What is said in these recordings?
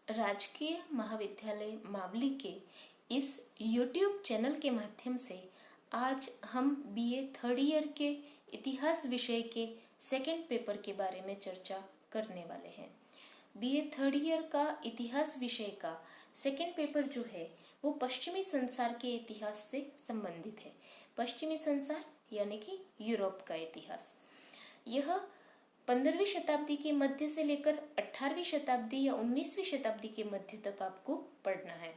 राजकीय महाविद्यालय मावली के इस YouTube चैनल के माध्यम से आज हम बीए थर्ड ईयर के इतिहास विषय के सेकंड पेपर के बारे में चर्चा करने वाले हैं। बीए थर्ड ईयर का इतिहास विषय का सेकंड पेपर जो है वो पश्चिमी संसार के इतिहास से संबंधित है। पश्चिमी संसार यानी कि यूरोप का इतिहास। यह 15वीं शताब्दी के मध्य से लेकर 18वीं शताब्दी या 19वीं शताब्दी के मध्य तक आपको पढ़ना है।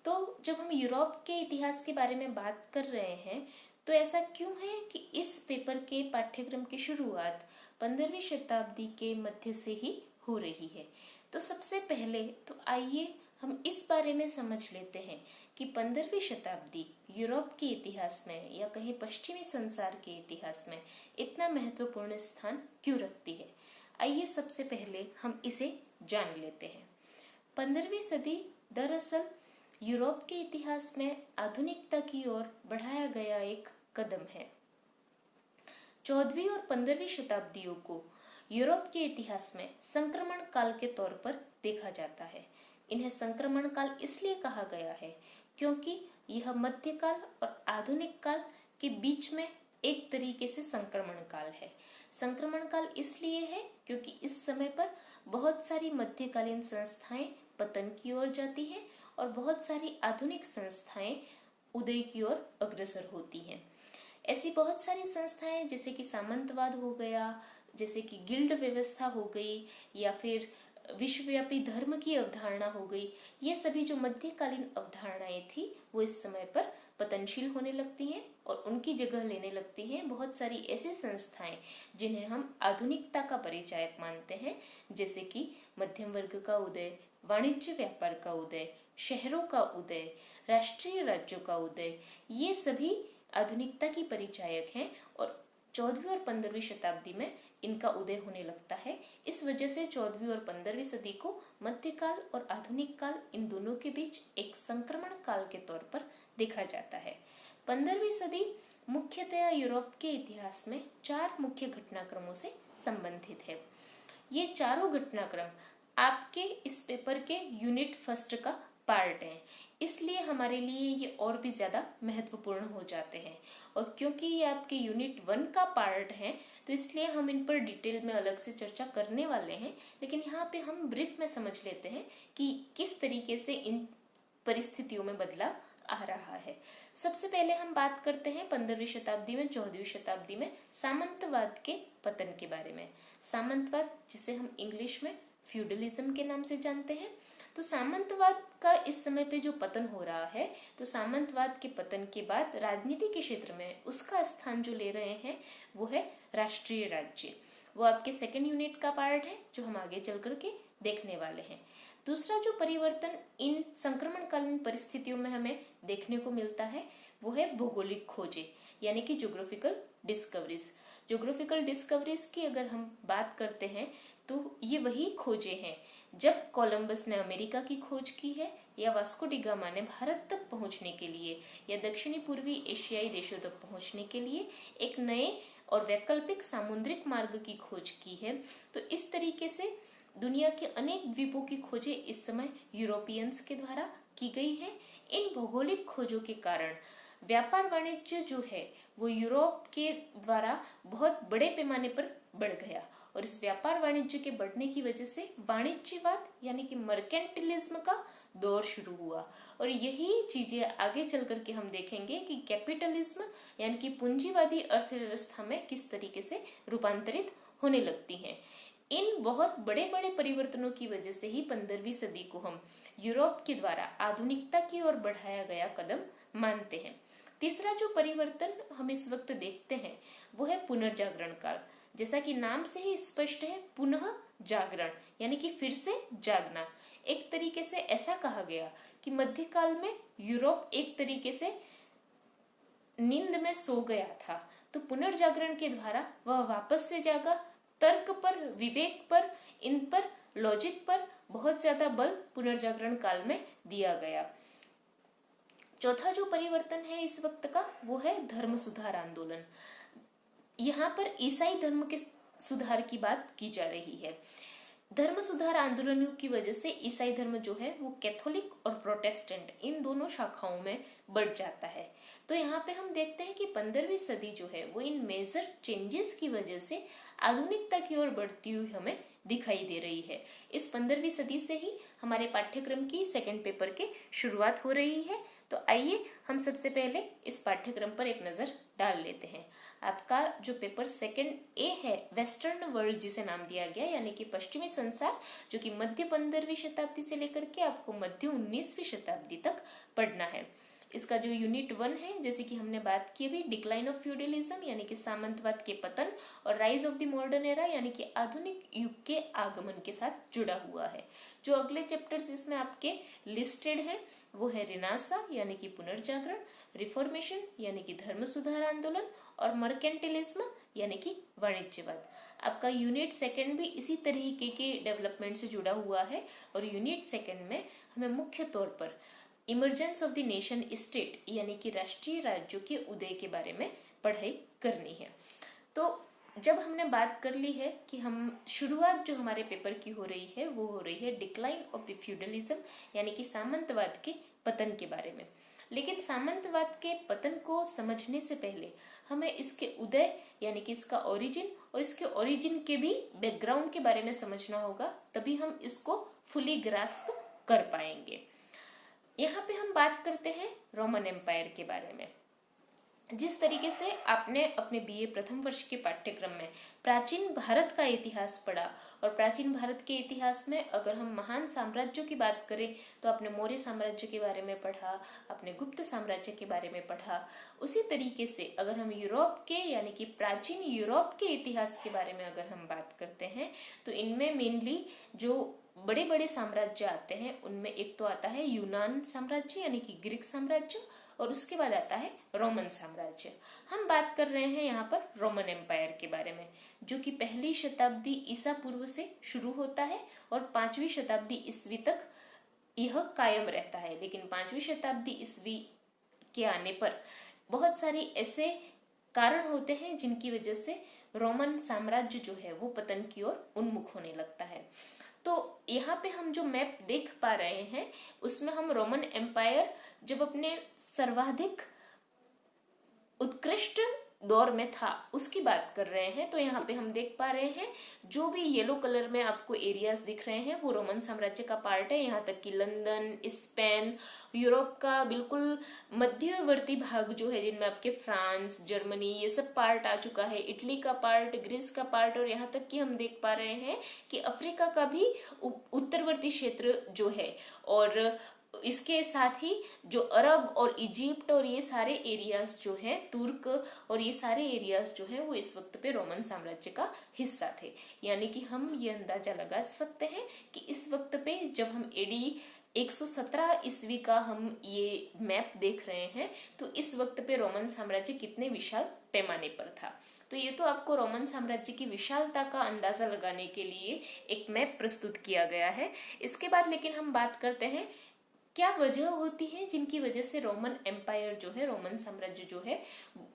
तो जब हम यूरोप के इतिहास के बारे में बात कर रहे हैं तो ऐसा क्यों है कि इस पेपर के पाठ्यक्रम की शुरुआत 15वीं शताब्दी के मध्य से ही हो रही है। तो सबसे पहले तो आइए हम इस बारे में समझ लेते हैं कि 15वीं शताब्दी यूरोप के इतिहास में या कहीं पश्चिमी संसार के इतिहास में इतना महत्वपूर्ण स्थान क्यों रखती है। आइए सबसे पहले हम इसे जान लेते हैं। 15वीं सदी दरअसल यूरोप के इतिहास में आधुनिकता की ओर बढ़ाया गया एक कदम है। 14वीं और 15वीं शताब्दियों को यूरोप के इतिहास में संक्रमण काल के तौर पर देखा जाता है। इन्हें संक्रमण काल इसलिए कहा गया है क्योंकि यह मध्यकाल और आधुनिक काल के बीच में एक तरीके से संक्रमण काल है। संक्रमण काल इसलिए है क्योंकि इस समय पर बहुत सारी मध्यकालीन संस्थाएं पतन की ओर जाती हैं और बहुत सारी आधुनिक संस्थाएं उदय की ओर अग्रसर होती हैं। ऐसी बहुत सारी संस्थाएं जैसे कि सामंतवाद हो गया, जैसे कि गिल्ड व्यवस्था हो गई, या फिर विश्वव्यापी धर्म की अवधारणा हो गई, ये सभी जो मध्यकालीन अवधारणाएं थी वो इस समय पर पतनशील होने लगती हैं और उनकी जगह लेने लगती हैं बहुत सारी ऐसी संस्थाएं जिन्हें हम आधुनिकता का परिचायक मानते हैं, जैसे कि मध्यम वर्ग का उदय, वाणिज्य व्यापार का उदय, शहरों का उदय, राष्ट्रीय राज्यों का उदय, ये सभी आधुनिकता की परिचायक हैं और 14वीं और 15वीं शताब्दी में इनका उदय होने लगता है। इस वजह से 14वीं और 15वीं सदी को मध्यकाल और आधुनिक काल इन दोनों के बीच एक संक्रमण काल के तौर पर देखा जाता है। 15वीं सदी मुख्यतया यूरोप के इतिहास में 4 मुख्य घटनाक्रमों से संबंधित है। ये चारों घटनाक्रम आपके इस पेपर के यूनिट फर्स्ट का पार्ट है, इसलिए हमारे लिए ये और भी ज्यादा महत्वपूर्ण हो जाते हैं। और क्योंकि ये आपके यूनिट 1 का पार्ट है तो इसलिए हम इन पर डिटेल में अलग से चर्चा करने वाले हैं, लेकिन यहाँ पे हम ब्रीफ में समझ लेते हैं कि किस तरीके से इन परिस्थितियों में बदलाव आ रहा है। सबसे पहले हम बात करते हैं 15वीं शताब्दी में 14वीं शताब्दी में सामंतवाद के पतन के बारे में। सामंतवाद, जिसे हम इंग्लिश में फ्यूडलिज्म के नाम से जानते हैं, तो सामंतवाद का इस समय पे जो पतन हो रहा है, तो सामंतवाद के पतन के बाद राजनीति के क्षेत्र में उसका स्थान जो ले रहे हैं वो है राष्ट्रीय राज्य। वो आपके सेकंड यूनिट का पार्ट है जो हम आगे चल करके देखने वाले हैं। दूसरा जो परिवर्तन इन संक्रमणकालीन परिस्थितियों में हमें देखने को मिलता है वो है भौगोलिक खोजें, यानी कि ज्योग्राफिकल डिस्कवरीज। ज्योग्राफिकल डिस्कवरीज की अगर हम बात करते हैं तो ये वही खोजें हैं जब कोलंबस ने अमेरिका की खोज की है, या वास्को डी गामा ने भारत तक पहुंचने के लिए या दक्षिणी पूर्वी एशियाई देशों तक पहुंचने के लिए एक नए और वैकल्पिक सामुद्रिक मार्ग की खोज की है। तो इस तरीके से दुनिया के अनेक द्वीपों की खोजें इस समय यूरोपियंस के द्वारा की गई है। इन भौगोलिक खोजों के कारण व्यापार वाणिज्य जो है वो यूरोप के द्वारा बहुत बड़े पैमाने पर बढ़ गया और इस व्यापार वाणिज्य के बढ़ने की वजह से वाणिज्यवाद यानी कि मर्केंटिलिज्म का दौर शुरू हुआ। और यही चीजें आगे चल करके हम देखेंगे कि कैपिटलिज्म यानी कि पूंजीवादी अर्थव्यवस्था में किस तरीके से रूपांतरित होने लगती हैं। इन बहुत बड़े बड़े परिवर्तनों की वजह से ही 15वीं सदी को हम यूरोप के द्वारा आधुनिकता की ओर बढ़ाया गया कदम मानते हैं। तीसरा जो परिवर्तन हम इस वक्त देखते हैं वो है पुनर्जागरण काल। जैसा कि नाम से ही स्पष्ट है, पुनः जागरण यानी कि फिर से जागना। एक तरीके से ऐसा कहा गया कि मध्यकाल में यूरोप एक तरीके से नींद में सो गया था, तो पुनर्जागरण के द्वारा वह वापस से जागा। तर्क पर, विवेक पर, इन पर, लॉजिक पर बहुत ज्यादा बल पुनर्जागरण काल में दिया गया। चौथा जो परिवर्तन है इस वक्त का वो है धर्म सुधार आंदोलन। यहाँ पर ईसाई धर्म के सुधार की बात की जा रही है। धर्म सुधार आंदोलनों की वजह से ईसाई धर्म जो है वो कैथोलिक और प्रोटेस्टेंट इन दोनों शाखाओं में बढ़ जाता है। तो यहाँ पे हम देखते हैं कि 15वीं सदी जो है वो इन मेजर चेंजेस की वजह से आधुनिकता की ओर बढ़ती हुई हमें दिखाई दे रही है। इस 15वीं सदी से ही हमारे पाठ्यक्रम की सेकंड पेपर की शुरुआत हो रही है। तो आइए हम सबसे पहले इस पाठ्यक्रम पर एक नजर डाल लेते हैं। आपका जो पेपर सेकंड ए है, वेस्टर्न वर्ल्ड जिसे नाम दिया गया, यानी कि पश्चिमी संसार, जो कि मध्य 15वीं शताब्दी से लेकर के आपको मध्य 19वीं शताब्दी तक पढ़ना है। इसका जो यूनिट 1 है, जैसे कि हमने बात की अभी, डिक्लाइन ऑफ फ्यूडलिज्म यानी कि सामंतवाद के पतन, और rise of the modern era यानी कि आधुनिक युग के आगमन के साथ जुड़ा हुआ है। जो अगले चैप्टर्स इसमें आपके लिस्टेड है वो है रिनासा यानी कि पुनर्जागरण, रिफॉर्मेशन यानी कि धर्म सुधार आंदोलन, और मर्केंटिलिज्म यानी कि वाणिज्यवाद। आपका यूनिट सेकंड भी इसी तरीके के डेवलपमेंट से जुड़ा हुआ है, और यूनिट सेकंड में हमें मुख्य तौर पर emergence of the nation state यानी कि राष्ट्रीय राज्यों के उदय के बारे में पढ़ाई करनी है। तो जब हमने बात कर ली है कि हम शुरुआत जो हमारे पेपर की हो रही है वो हो रही है डिक्लाइन ऑफ द फ्यूडलिज्म यानी कि सामंतवाद के पतन के बारे में। लेकिन सामंतवाद के पतन को समझने से पहले हमें इसके उदय यानी कि इसका ओरिजिन और इसके ओरिजिन के भी बैकग्राउंड के बारे में समझना होगा, तभी हम इसको फुली ग्रास्प कर पाएंगे। यहाँ पे हम बात करते हैं रोमन एम्पायर के बारे में। जिस तरीके से आपने अपने बीए प्रथम वर्ष के पाठ्यक्रम में प्राचीन भारत का इतिहास पढ़ा, और प्राचीन भारत के इतिहास में अगर हम महान साम्राज्यों की बात करें तो आपने मौर्य साम्राज्य के बारे में पढ़ा, आपने गुप्त साम्राज्य के बारे में पढ़ा। उसी तरीके से अगर हम यूरोप के यानी कि प्राचीन यूरोप के इतिहास के बारे में अगर हम बात करते हैं तो इनमें मेनली जो बड़े बड़े साम्राज्य आते हैं उनमें एक तो आता है यूनान साम्राज्य यानी कि ग्रीक साम्राज्य, और उसके बाद आता है रोमन साम्राज्य। हम बात कर रहे हैं यहाँ पर रोमन एम्पायर के बारे में, जो कि पहली शताब्दी ईसा पूर्व से शुरू होता है और 5वीं शताब्दी ईस्वी तक यह कायम रहता है। लेकिन 5वीं शताब्दी ईस्वी के आने पर बहुत सारे ऐसे कारण होते हैं जिनकी वजह से रोमन साम्राज्य जो है वो पतन की ओर उन्मुख होने लगता है। तो यहाँ पे हम जो मैप देख पा रहे हैं उसमें हम रोमन एम्पायर जब अपने सर्वाधिक उत्कृष्ट दौर में था उसकी बात कर रहे हैं। तो यहाँ पे हम देख पा रहे हैं जो भी येलो कलर में आपको एरियाज दिख रहे हैं वो रोमन साम्राज्य का पार्ट है। यहाँ तक कि लंदन, स्पेन, यूरोप का बिल्कुल मध्यवर्ती भाग जो है जिनमें आपके फ्रांस, जर्मनी ये सब पार्ट आ चुका है, इटली का पार्ट, ग्रीस का पार्ट, और यहाँ तक कि हम देख पा रहे हैं कि अफ्रीका का भी उत्तरवर्ती क्षेत्र जो है, और इसके साथ ही जो अरब और इजिप्ट और ये सारे एरियाज जो हैं, तुर्क और ये सारे एरियाज जो हैं वो इस वक्त पे रोमन साम्राज्य का हिस्सा थे। यानी कि हम ये अंदाजा लगा सकते हैं कि इस वक्त पे जब हम एडी 117 ईस्वी का हम ये मैप देख रहे हैं तो इस वक्त पे रोमन साम्राज्य कितने विशाल पैमाने पर था। तो ये तो आपको रोमन साम्राज्य की विशालता का अंदाजा लगाने के लिए एक मैप प्रस्तुत किया गया है। इसके बाद लेकिन हम बात करते हैं क्या वजह होती है जिनकी वजह से रोमन एम्पायर जो है, रोमन साम्राज्य जो है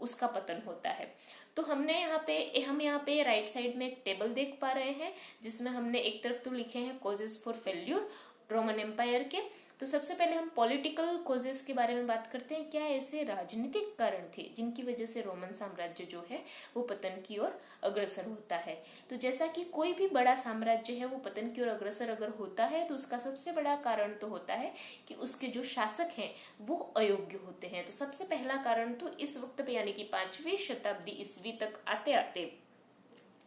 उसका पतन होता है। तो हम यहाँ पे राइट साइड में एक टेबल देख पा रहे हैं जिसमें हमने एक तरफ तो लिखे हैं causes for failure Roman Empire के। तो सबसे पहले हम पॉलिटिकल कॉजेस के बारे में बात करते हैं। क्या ऐसे राजनीतिक कारण थे जिनकी वजह से रोमन साम्राज्य जो है वो पतन की ओर अग्रसर होता है। तो जैसा कि कोई भी बड़ा साम्राज्य है वो पतन की ओर अग्रसर अगर होता है तो उसका सबसे बड़ा कारण तो होता है कि उसके जो शासक हैं वो अयोग्य होते हैं। तो सबसे पहला कारण तो इस वक्त पे यानी कि 5वीं शताब्दी ईस्वी तक आते आते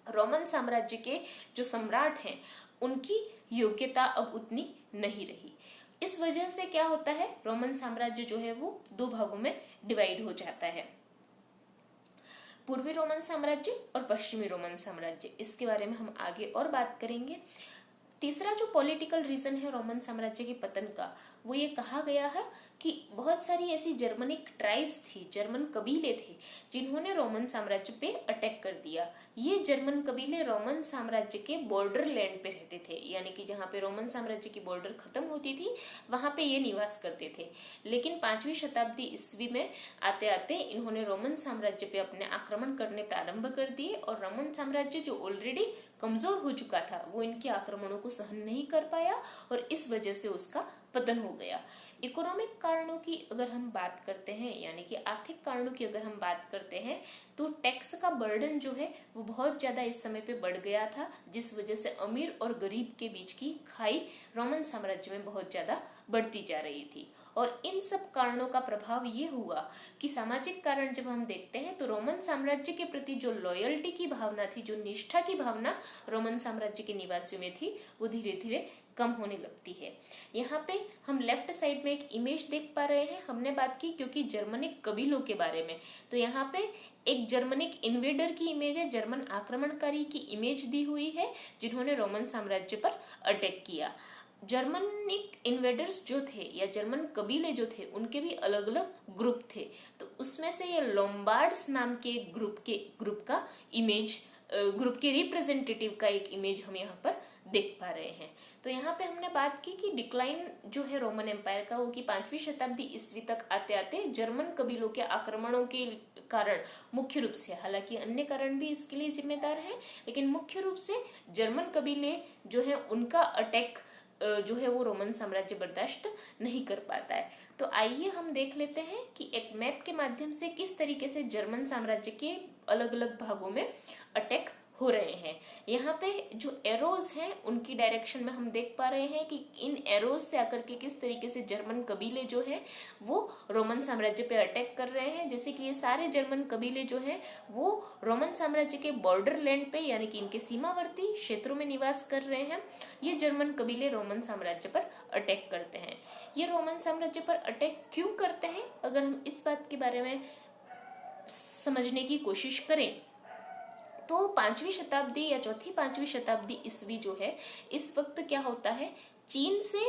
रोमन साम्राज्य के जो सम्राट हैं उनकी योग्यता अब उतनी नहीं रही। इस वजह से क्या होता है, रोमन साम्राज्य जो है वो 2 भागों में डिवाइड हो जाता है, पूर्वी रोमन साम्राज्य और पश्चिमी रोमन साम्राज्य। इसके बारे में हम आगे और बात करेंगे। तीसरा जो पॉलिटिकल रीजन है रोमन साम्राज्य के पतन का वो ये कहा गया है कि बहुत सारी ऐसी जर्मनिक ट्राइब्स थी, जर्मन कबीले थे जिन्होंने रोमन साम्राज्य पे अटैक कर दिया। ये जर्मन कबीले रोमन साम्राज्य के बॉर्डर लैंड पे रहते थे, यानी कि जहाँ पे रोमन साम्राज्य की बॉर्डर खत्म होती थी वहां पे ये निवास करते थे। लेकिन 5वीं शताब्दी ईस्वी में आते आते इन्होंने रोमन साम्राज्य पे अपने आक्रमण करने प्रारंभ कर दिए और रोमन साम्राज्य जो ऑलरेडी कमजोर हो चुका था वो इनके आक्रमणों को सहन नहीं कर पाया और इस वजह से उसका पतन हो गया। इकोनॉमिक कारणों की अगर हम बात करते हैं, यानी कि आर्थिक कारणों की अगर हम बात करते हैं, तो टैक्स का बर्डन जो है वो बहुत ज्यादा इस समय पे बढ़ गया था, जिस वजह से अमीर और गरीब के बीच की खाई रोमन साम्राज्य में बहुत ज्यादा बढ़ती जा रही थी। और इन सब कारणों का प्रभाव ये हुआ कि सामाजिक कारण जब हम देखते हैं तो रोमन साम्राज्य के प्रति जो लॉयल्टी की भावना थी, जो निष्ठा की भावना रोमन साम्राज्य के निवासियों में थी, वो धीरे धीरे कम होने लगती है। यहाँ पे हम लेफ्ट साइड में एक इमेज देख पा रहे हैं। हमने बात की क्योंकि जर्मनिक कबीलों के बारे में, तो यहाँ पे एक जर्मनिक इन्वेडर की इमेज है, जर्मन आक्रमणकारी की इमेज दी हुई है जिन्होंने रोमन साम्राज्य पर अटैक किया। जर्मनिक इन्वेडर्स जो थे या जर्मन कबीले जो थे उनके भी अलग अलग ग्रुप थे, तो उसमें से ये लोम्बार्ड्स नाम के ग्रुप का इमेज, ग्रुप के रिप्रेजेंटेटिव का एक इमेज हम यहाँ पर देख पा रहे हैं। तो यहाँ पे हमने बात की कि डिक्लाइन जो है रोमन एम्पायर का वो कि 5वीं शताब्दी ईस्वी तक आते आते जर्मन कबीलों के आक्रमणों के कारण मुख्य रूप से, हालांकि अन्य कारण भी इसके लिए जिम्मेदार है, लेकिन मुख्य रूप से जर्मन कबीले जो है उनका अटैक जो है वो रोमन साम्राज्य बर्दाश्त नहीं कर पाता है। तो आइए हम देख लेते हैं कि एक मैप के माध्यम से किस तरीके से जर्मन साम्राज्य के अलग अलग भागों में अटैक हो रहे हैं। यहाँ पे जो एरोज हैं उनकी डायरेक्शन में हम देख पा रहे हैं कि इन एरोज से आकर के किस तरीके से जर्मन कबीले जो है वो रोमन साम्राज्य पे अटैक कर रहे हैं। जैसे कि ये सारे जर्मन कबीले जो हैं वो रोमन साम्राज्य के बॉर्डर लैंड पे, यानी कि इनके सीमावर्ती क्षेत्रों में निवास कर रहे हैं। ये जर्मन कबीले रोमन साम्राज्य पर अटैक करते हैं। ये रोमन साम्राज्य पर अटैक क्यों करते हैं, अगर हम इस बात के बारे में समझने की कोशिश करें तो 5वीं शताब्दी या चौथी 5वीं शताब्दी ईस्वी जो है, इस वक्त क्या होता है, चीन से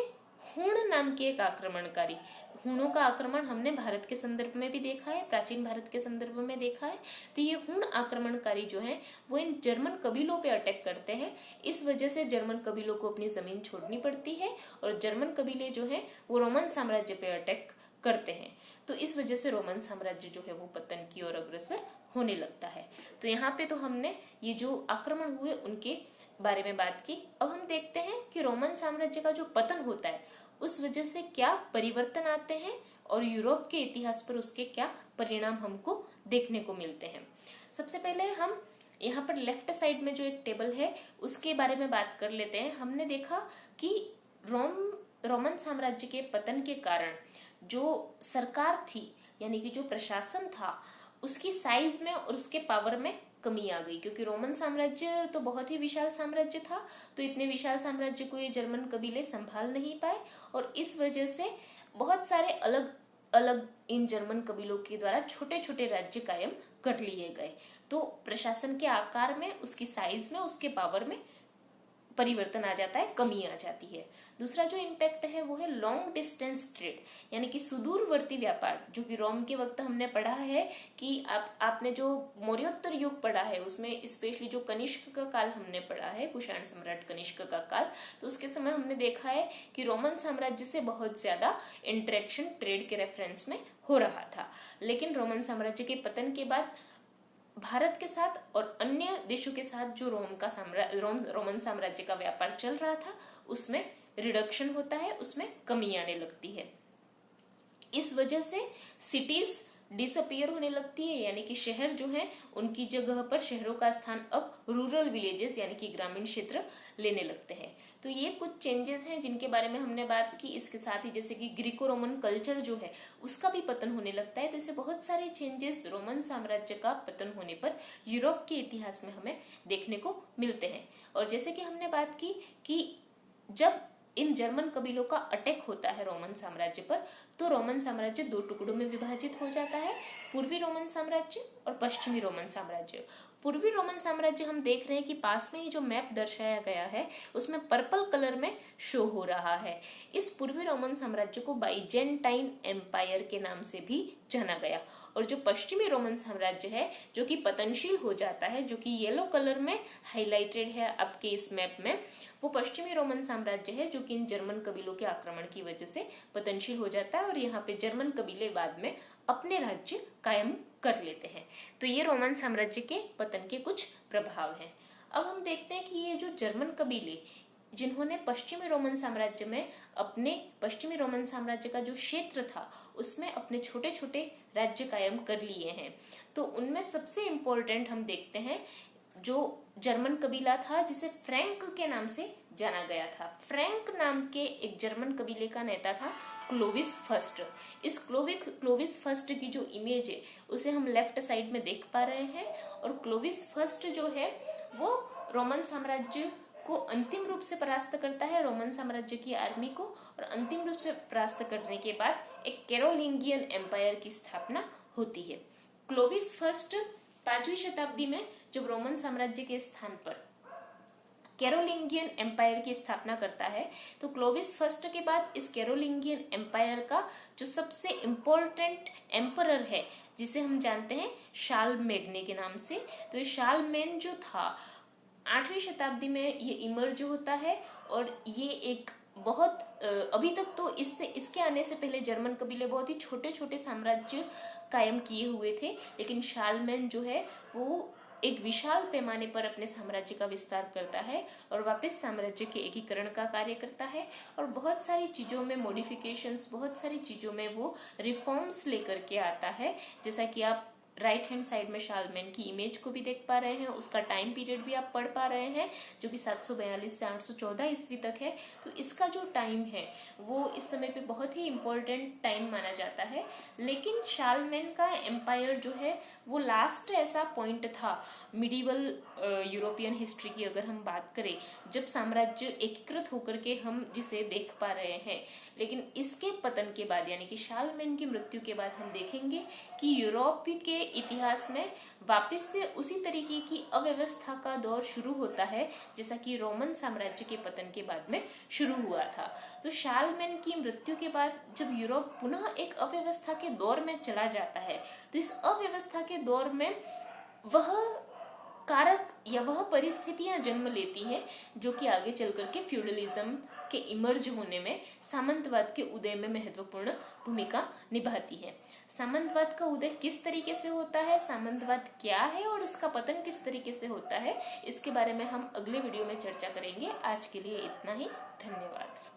हुण नाम के एक आक्रमणकारी, हुणों का आक्रमण हमने भारत के संदर्भ में भी देखा है, प्राचीन भारत के संदर्भ में देखा है। तो ये हुण आक्रमणकारी जो है वो इन जर्मन कबीलों पे अटैक करते हैं। इस वजह से जर्मन कबीलों को अपनी जमीन छोड़नी पड़ती है और जर्मन कबीले जो है वो रोमन साम्राज्य पे अटैक करते हैं। तो इस वजह से रोमन साम्राज्य जो है वो पतन की ओर अग्रसर होने लगता है। तो यहाँ पे तो हमने ये जो आक्रमण हुए उनके बारे में बात की। अब हम देखते हैं कि रोमन साम्राज्य का जो पतन होता है उस वजह से क्या परिवर्तन आते हैं और यूरोप के इतिहास पर उसके क्या परिणाम हमको देखने को मिलते हैं। सबसे पहले हम यहाँ पर लेफ्ट साइड में जो एक टेबल है उसके बारे में बात कर लेते हैं। हमने देखा कि रोमन साम्राज्य के पतन के कारण जो सरकार थी, यानी कि जो प्रशासन था, उसकी साइज में और उसके पावर में कमी आ गई, क्योंकि रोमन साम्राज्य तो बहुत ही विशाल साम्राज्य था, तो इतने विशाल साम्राज्य को ये जर्मन कबीले संभाल नहीं पाए और इस वजह से बहुत सारे अलग अलग इन जर्मन कबीलों के द्वारा छोटे छोटे राज्य कायम कर लिए गए। तो प्रशासन के आकार में, उसकी साइज में, उसके पावर में परिवर्तन आ जाता है, कमी आ जाती है। दूसरा जो इम्पैक्ट है वो है लॉन्ग डिस्टेंस ट्रेड, यानी कि सुदूरवर्ती व्यापार, जो कि रोम के वक्त हमने पढ़ा है कि आपने जो मौर्योत्तर युग पढ़ा है उसमें स्पेशली जो कनिष्क का काल हमने पढ़ा है, कुषाण सम्राट कनिष्क का काल, तो उसके समय हमने देखा है कि रोमन साम्राज्य से बहुत ज्यादा इंटरेक्शन ट्रेड के रेफरेंस में हो रहा था। लेकिन रोमन साम्राज्य के पतन के बाद भारत के साथ और अन्य देशों के साथ जो रोमन साम्राज्य का व्यापार चल रहा था उसमें रिडक्शन होता है, उसमें कमी आने लगती है। इस वजह से सिटीज डिसअपियर होने लगती है, यानी कि शहर जो है उनकी जगह पर शहरों का स्थान अब रूरल विलेजेस यानी कि ग्रामीण क्षेत्र लेने लगते हैं। तो ये कुछ चेंजेस हैं जिनके बारे में हमने बात की। इसके साथ ही जैसे कि ग्रीको रोमन कल्चर जो है उसका भी पतन होने लगता है। तो इसे बहुत सारे चेंजेस रोमन साम्राज्य का पतन होने पर यूरोप के इतिहास में हमें देखने को मिलते हैं। और जैसे कि हमने बात की कि जब इन जर्मन कबीलों का अटैक होता है रोमन साम्राज्य पर, तो रोमन साम्राज्य दो टुकड़ों में विभाजित हो जाता है, पूर्वी रोमन साम्राज्य और पश्चिमी रोमन साम्राज्य। पूर्वी रोमन साम्राज्य हम देख रहे हैं कि पास में ही जो मैप दर्शाया गया है उसमें पर्पल कलर में शो हो रहा है। इस पूर्वी रोमन साम्राज्य को बाइजेंटाइन एम्पायर के नाम से भी जाना गया। और जो पश्चिमी रोमन साम्राज्य है जो कि पतनशील हो जाता है, जो कि येलो कलर में हाईलाइटेड है आपके इस मैप में, वो पश्चिमी रोमन साम्राज्य है जो कि इन जर्मन कबीलों के आक्रमण की वजह से पतनशील हो जाता है और यहाँ पे जर्मन कबीले बाद में अपने राज्य कायम कर लेते हैं। तो ये रोमन साम्राज्य के पतन के कुछ प्रभाव हैं। अब हम देखते हैं कि ये जो जर्मन कबीले जिन्होंने पश्चिमी रोमन साम्राज्य में अपने पश्चिमी रोमन साम्राज्य का जो क्षेत्र था उसमें अपने छोटे छोटे राज्य कायम कर लिए हैं, तो उनमें सबसे इम्पोर्टेंट हम देखते हैं जो जर्मन कबीला था जिसे फ्रैंक के नाम से जाना गया था। फ्रैंक नाम के एक जर्मन कबीले का नेता था क्लोविस फर्स्ट। इस क्लोविस फर्स्ट की जो इमेज है उसे हम लेफ्ट साइड में देख पा रहे हैं। और क्लोविस फर्स्ट जो है वो रोमन साम्राज्य को अंतिम रूप से परास्त करता है, रोमन साम्राज्य की आर्मी को, और अंतिम रूप से परास्त करने के बाद एक कैरोलिंगियन एम्पायर की स्थापना होती है। क्लोविस फर्स्ट 5वीं शताब्दी में जब रोमन साम्राज्य के स्थान पर कैरोलिंगियन एम्पायर की स्थापना करता है तो क्लोविस फर्स्ट के बाद इस कैरोलिंगियन एम्पायर का जो सबसे इम्पोर्टेंट एम्परर है जिसे हम जानते हैं शार्लमेग्ने के नाम से, तो ये शार्लमेन जो था 8वीं शताब्दी में ये इमर्ज होता है। और ये एक बहुत अभी तक तो इसके आने से पहले जर्मन कबीले बहुत ही छोटे छोटे साम्राज्य कायम किए हुए थे, लेकिन शार्लमेन जो है वो एक विशाल पैमाने पर अपने साम्राज्य का विस्तार करता है और वापस साम्राज्य के एकीकरण का कार्य करता है और बहुत सारी चीजों में मॉडिफिकेशंस, बहुत सारी चीजों में वो रिफॉर्म्स लेकर के आता है। जैसा कि आप राइट हैंड साइड में शार्लमेन की इमेज को भी देख पा रहे हैं, उसका टाइम पीरियड भी आप पढ़ पा रहे हैं जो कि 742 से 814 ईस्वी तक है। तो इसका जो टाइम है वो इस समय पे बहुत ही इम्पोर्टेंट टाइम माना जाता है। लेकिन शार्लमेन का एम्पायर जो है वो लास्ट ऐसा पॉइंट था मिडिवल यूरोपियन हिस्ट्री की अगर हम बात करें जब साम्राज्य एकीकृत होकर के हम जिसे देख पा रहे हैं। लेकिन इसके पतन के बाद यानी कि शार्लमेन की मृत्यु के बाद हम देखेंगे कि यूरोप के इतिहास में वापस से उसी तरीके की अव्यवस्था का दौर शुरू होता है जैसा कि रोमन साम्राज्य के पतन के बाद में शुरू हुआ था। तो शार्लमेन की मृत्यु के बाद जब यूरोप पुनः एक अव्यवस्था के दौर में चला जाता है तो इस अव्यवस्था के दौर में वह कारक या वह परिस्थितियां जन्म लेती हैं जो कि आगे चल करके फ्यूडलिज्म के इमर्ज होने में, सामंतवाद के उदय में महत्वपूर्ण भूमिका निभाती है। सामंतवाद का उदय किस तरीके से होता है, सामंतवाद क्या है और उसका पतन किस तरीके से होता है, इसके बारे में हम अगले वीडियो में चर्चा करेंगे। आज के लिए इतना ही, धन्यवाद।